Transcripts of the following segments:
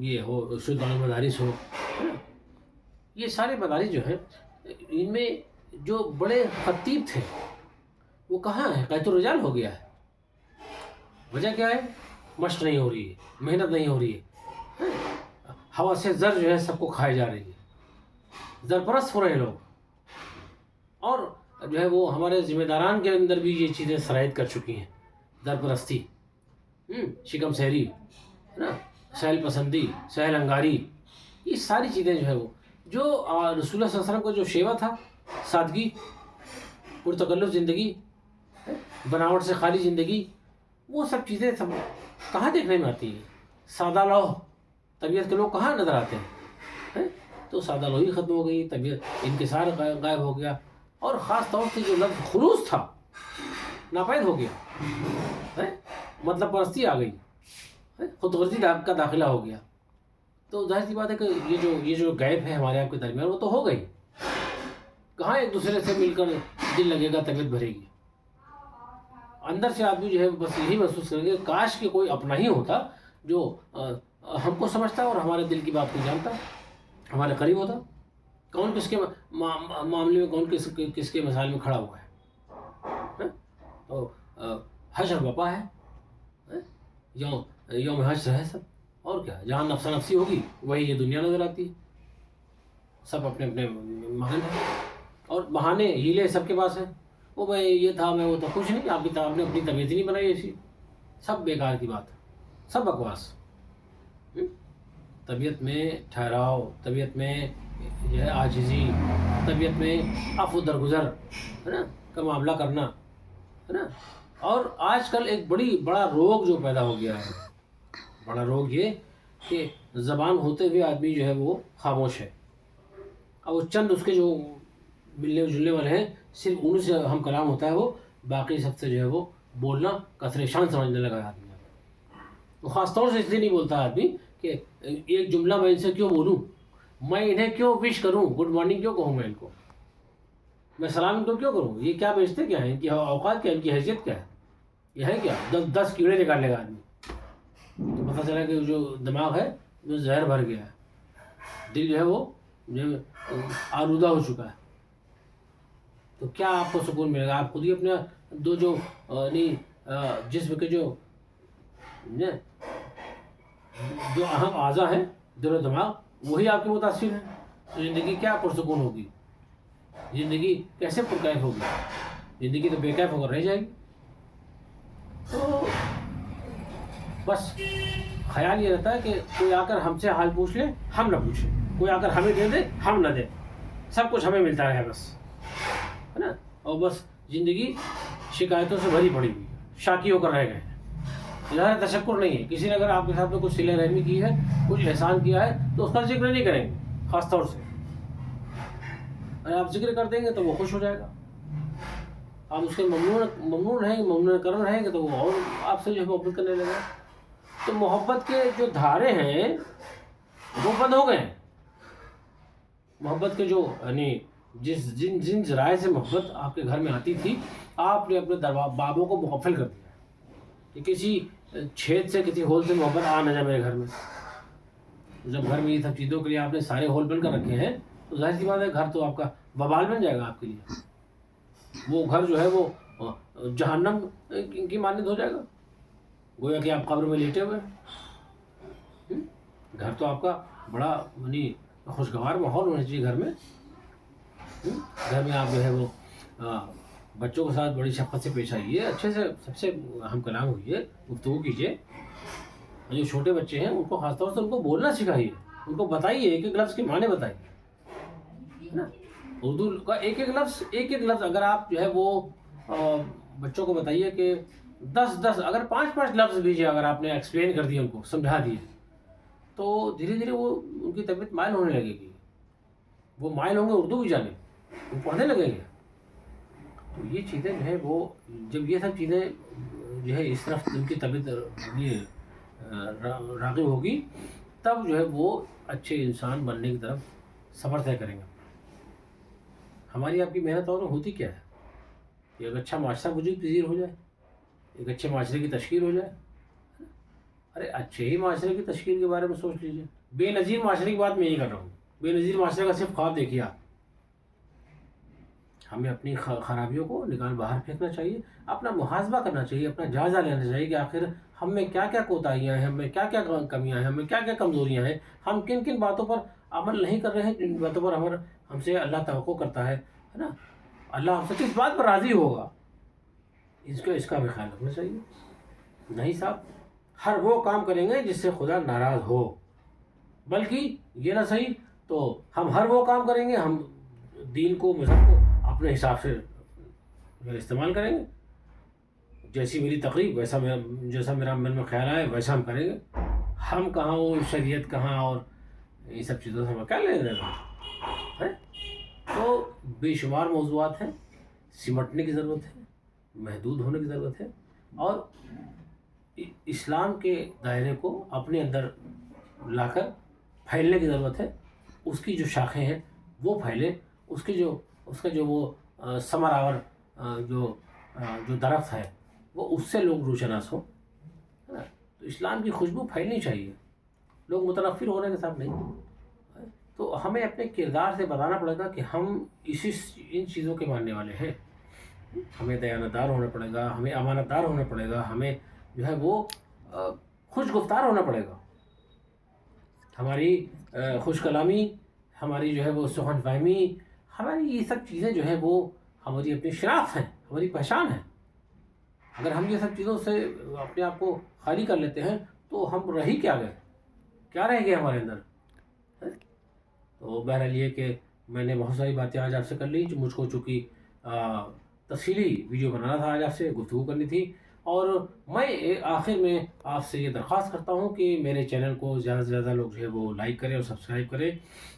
یہ ہو، شدہ مدارس ہو، ہے نا، یہ سارے مدارس جو ہیں ان میں جو بڑے خطیب تھے وہ کہاں ہیں؟ قیت الرجال ہو گیا ہے۔ وجہ کیا ہے؟ مشق نہیں ہو رہی ہے، محنت نہیں ہو رہی ہے، ہوا سے زر جو ہے سب کو کھائے جا رہی ہے، زر پرست ہو رہے ہیں لوگ، اور جو ہے وہ ہمارے ذمہ داران کے اندر بھی یہ چیزیں سرایت کر چکی ہیں، زر پرستی، شکم سیری، ہے نا، سہل پسندی، سہل انگاری، یہ ساری چیزیں جو ہے وہ جو رسول اللہ صلی اللہ علیہ وسلم کا جو شیوا تھا، سادگی، پرتکلف زندگی، بناوٹ سے خالی زندگی، وہ سب چیزیں سب کہاں دیکھنے میں آتی ہیں؟ سادہ لوح طبیعت کے لوگ کہاں نظر آتے ہیں؟ تو سادہ لوحی ختم ہو گئی، طبیعت انکسار غائب ہو گیا، اور خاص طور سے جو لفظ خلوص تھا ناپید ہو گیا، مطلب پرستی آ گئی، خود غرضی کا داخلہ ہو گیا۔ تو ظاہر سی بات ہے کہ یہ جو گیپ ہے ہمارے آپ کے درمیان وہ تو ہو گئی، کہاں ایک دوسرے سے مل کر دل لگے گا، طبیعت بھرے گی؟ اندر سے آدمی جو ہے بس یہی محسوس کرے گا کاش کہ کوئی اپنا ہی ہوتا جو ہم کو سمجھتا اور ہمارے دل کی بات کو جانتا، ہمارے قریب ہوتا، کون کس کے معاملے میں، کون کس کے مسائل میں کھڑا ہوا ہے۔ تو حشر بپا ہے، یوم حشر ہے سب، اور کیا، جہاں نفسا نفسی ہوگی وہی یہ دنیا نظر آتی ہے، سب اپنے اپنے مغن ہیں، اور بہانے ہیلے سب کے پاس ہیں، وہ میں یہ تھا، میں وہ تھا، کچھ نہیں، آپ نے اپنی طبیعت ہی نہیں بنائی ایسی، سب بیکار کی بات، سب بکواس۔ طبیعت میں ٹھہراؤ، طبیعت میں جو ہے عاجزی، طبیعت میں عفو درگزر، ہے نا، کا معاملہ کرنا، ہے نا۔ اور آج کل ایک بڑا روگ جو پیدا ہو گیا ہے، بڑا روگ یہ کہ زبان ہوتے ہوئے آدمی جو ہے وہ خاموش ہے، اور وہ چند اس کے جو ملنے جلنے والے ہیں صرف ان سے ہم کلام ہوتا ہے، وہ باقی سب سے جو ہے وہ بولنا کثر شان سمجھنے لگا ہے آدمی۔ وہ خاص طور سے اس لیے نہیں بولتا آدمی کہ ایک جملہ میں ان سے کیوں بولوں، میں انہیں کیوں وش کروں، گڈ مارننگ کیوں کہوں، میں ان کو، میں سلام ان کو کیوں کروں، یہ کیا بیچتے کیا ہیں، ان کی اوقات کیا، ان کی حیثیت کیا ہے، یہ ہے کیا، 10 کیڑے نکال لے گا آدمی، تو پتہ چلا کہ جو دماغ ہے وہ زہر بھر گیا ہے، دل جو ہے وہ آلودہ ہو چکا ہے۔ تو کیا آپ کو سکون ملے گا؟ آپ خود ہی اپنے دو جو جسم کے جو اہم اعضاء ہیں، دل و دماغ، وہی آپ کے متاثر ہیں، تو زندگی کیا پرسکون ہوگی، زندگی کیسے پرکیف ہوگی، زندگی تو بے کیف ہو کر رہ جائے گی۔ تو بس خیال یہ رہتا ہے کہ کوئی آ کر ہم سے حال پوچھ لے، ہم نہ پوچھیں، کوئی آ کر ہمیں دے دے، ہم نہ دیں، سب کچھ ہمیں ملتا رہے بس، ہے نا، اور بس زندگی شکایتوں سے بھری پڑی ہوئی، شاکی ہو کر رہ گئے ہیں، ظاہر تشکر نہیں ہے، کسی نے اگر آپ کے ساتھ میں کچھ صلہ رحمی کی ہے، کچھ احسان کیا ہے تو اس کا ذکر نہیں کریں گے، خاص طور سے اگر آپ ذکر کر دیں گے تو وہ خوش ہو جائے گا، آپ اس کے ممنون رہیں گے، ممنون کرم رہیں گے تو وہ اور آپ سے جو ہے محبت کرنے لگے۔ تو محبت کے جو دھارے ہیں وہ بند ہو گئے ہیں، محبت کے جو یعنی جن ذرائع سے محبت آپ کے گھر میں آتی تھی، آپ نے اپنے بابوں کو مغفل کر دیا کہ کسی چھید سے، کسی ہول سے محبت آ نہ جائے میرے گھر میں۔ جب گھر میں یہ سب چیزوں کے لیے آپ نے سارے ہول بن کر رکھے ہیں تو ظاہر سی بات ہے گھر تو آپ کا وبال بن جائے گا آپ کے لیے، وہ گھر جو ہے وہ جہنم کی مانند ہو جائے گا، گویا کہ آپ قبر میں لیٹے ہوئے ہیں۔ گھر تو آپ کا بڑا یعنی خوشگوار ماحول ہونا چاہیے گھر میں، گھر میں آپ جو ہے وہ بچوں کے ساتھ بڑی شفقت سے پیش آئیے، اچھے سے سب سے ہم کلام ہوئیے، گفتگو کیجیے، جو چھوٹے بچے ہیں ان کو خاص طور سے ان کو بولنا سکھائیے، ان کو بتائیے، ایک ایک لفظ کے معنی بتائیے، ہے نا، اردو کا ایک ایک لفظ اگر آپ جو ہے وہ بچوں کو بتائیے کہ 10 اگر 5 لفظ بھی اگر آپ نے ایکسپلین کر دیے، ان کو سمجھا دیے، تو دھیرے دھیرے وہ ان کی طبیعت مائل ہونے لگے گی، وہ مائل ہوں گے اردو بھی جانے، وہ پڑھنے لگیں گے۔ تو یہ چیزیں جو ہے وہ جب یہ سب چیزیں جو ہے اس طرف ان کی طبیعت راغب ہوگی، تب جو ہے وہ اچھے انسان بننے کی طرف سفر طے کریں گے۔ ہماری آپ کی محنت اور ہوتی کیا ہے کہ ایک اچھا معاشرہ وجود پذیر ہو جائے، ایک اچھے معاشرے کی تشکیل ہو جائے، ارے اچھے ہی معاشرے کی تشکیل کے بارے میں سوچ لیجیے. بے نظیر معاشرے کی بات میں یہی کر رہا ہوں. بے نظیر معاشرے کا صرف خواب دیکھیے آپ. ہمیں اپنی خرابیوں کو نکال باہر پھینکنا چاہیے، اپنا محاسبہ کرنا چاہیے، اپنا جائزہ لینا چاہیے کہ آخر ہم میں کیا کیا کوتاہیاں ہیں، ہم میں کیا کیا کمیاں ہیں، ہمیں کیا کیا کمزوریاں ہیں، ہم کن کن باتوں پر عمل نہیں کر رہے ہیں، جن باتوں پر ہم سے اللہ توقع کرتا ہے نا. اللہ ہم سے کس بات پر راضی ہوگا، اس کا بھی خیال رکھنا چاہیے. نہیں صاحب، ہر وہ کام کریں گے جس سے خدا ناراض ہو، بلکہ یہ نہ صحیح تو ہم ہر وہ کام کریں گے، ہم دین کو مذہب کو اپنے حساب سے استعمال کریں گے. جیسی میری تقریب جیسا میرا من میں خیال آئے ویسا ہم کریں گے. ہم کہاں وہ شریعت کہاں اور یہ سب چیزوں سے ہمیں کیا لینا دینا ہے. تو بے شمار موضوعات ہیں، سمٹنے کی ضرورت ہے، محدود ہونے کی ضرورت ہے، اور اسلام کے دائرے کو اپنے اندر لا کر پھیلنے کی ضرورت ہے. اس کی جو شاخیں ہیں وہ پھیلے، اس کا جو وہ ثمر آور جو درخت ہے وہ اس سے لوگ روشناس ہوں. تو اسلام کی خوشبو پھیلنی چاہیے، لوگ متنفر ہونے کے ساتھ نہیں. تو ہمیں اپنے کردار سے بتانا پڑے گا کہ ہم ان چیزوں کے ماننے والے ہیں. ہمیں دیانتدار ہونا پڑے گا، ہمیں امانت دار ہونا پڑے گا، ہمیں جو ہے وہ خوش گفتار ہونا پڑے گا. ہماری خوش کلامی، ہماری جو ہے وہ سخن فہمی، ہماری یہ سب چیزیں جو ہے وہ ہماری اپنی شناخت ہیں، ہماری پہچان ہے. اگر ہم یہ سب چیزوں سے اپنے آپ کو خالی کر لیتے ہیں تو ہم رہی کیا گئے، کیا رہ گئے ہمارے اندر. تو بہرحال یہ کہ میں نے بہت ساری باتیں آج آپ سے کر لی، جو مجھ کو چونکہ تفصیلی ویڈیو بنانا تھا، آج آپ سے گفتگو کرنی تھی. اور میں آخر میں آپ سے یہ درخواست کرتا ہوں کہ میرے چینل کو زیادہ سے زیادہ لوگ جو ہے وہ لائک کریں اور سبسکرائب کریں،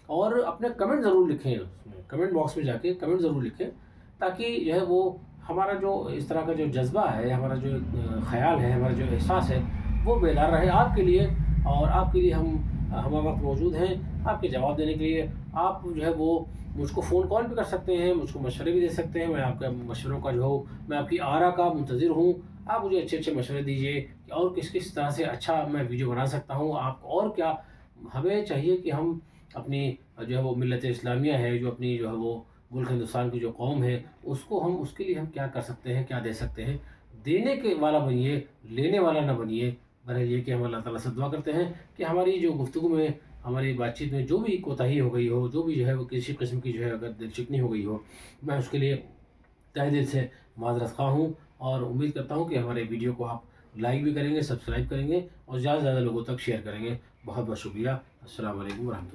اور اپنے کمنٹ ضرور لکھیں. اس میں کمنٹ باکس میں جا کے کمنٹ ضرور لکھیں، تاکہ جو ہے وہ ہمارا جو اس طرح کا جو جذبہ ہے، ہمارا جو خیال ہے، ہمارا جو احساس ہے وہ بیدار رہے آپ کے لیے. اور آپ کے لیے ہم وقت موجود ہیں آپ کے جواب دینے کے لیے. آپ جو ہے وہ مجھ کو فون کال بھی کر سکتے ہیں، مجھ کو مشورے بھی دے سکتے ہیں. میں آپ کے مشوروں کا جو ہو، میں آپ کی آرا کا منتظر ہوں. آپ مجھے اچھے اچھے مشورے دیجیے کہ اور کس طرح سے اچھا میں ویڈیو بنا سکتا ہوں. آپ کو اور کیا ہمیں چاہیے کہ ہم اپنی جو ہے وہ ملت اسلامیہ ہے، جو اپنی جو ہے وہ ملک ہندوستان کی جو قوم ہے، اس کو ہم اس کے لیے ہم کیا کر سکتے ہیں، کیا دے سکتے ہیں. دینے کے والا بنیے، لینے والا نہ بنیے. بہرحال یہ کہ ہم اللہ تعالیٰ سے دعا کرتے ہیں کہ ہماری جو گفتگو میں، ہماری بات چیت میں جو بھی کوتاہی ہو گئی ہو، جو بھی جو ہے وہ کسی قسم کی جو ہے اگر دل چکنی ہو گئی ہو، میں اس کے لیے تہ دل سے معذرت خواہ ہوں. اور امید کرتا ہوں کہ ہمارے ویڈیو کو آپ لائک بھی کریں گے، سبسکرائب کریں گے، اور زیادہ سے زیادہ لوگوں تک شیئر کریں گے. بہت بہت شکریہ. السلام علیکم ورحمۃ اللہ.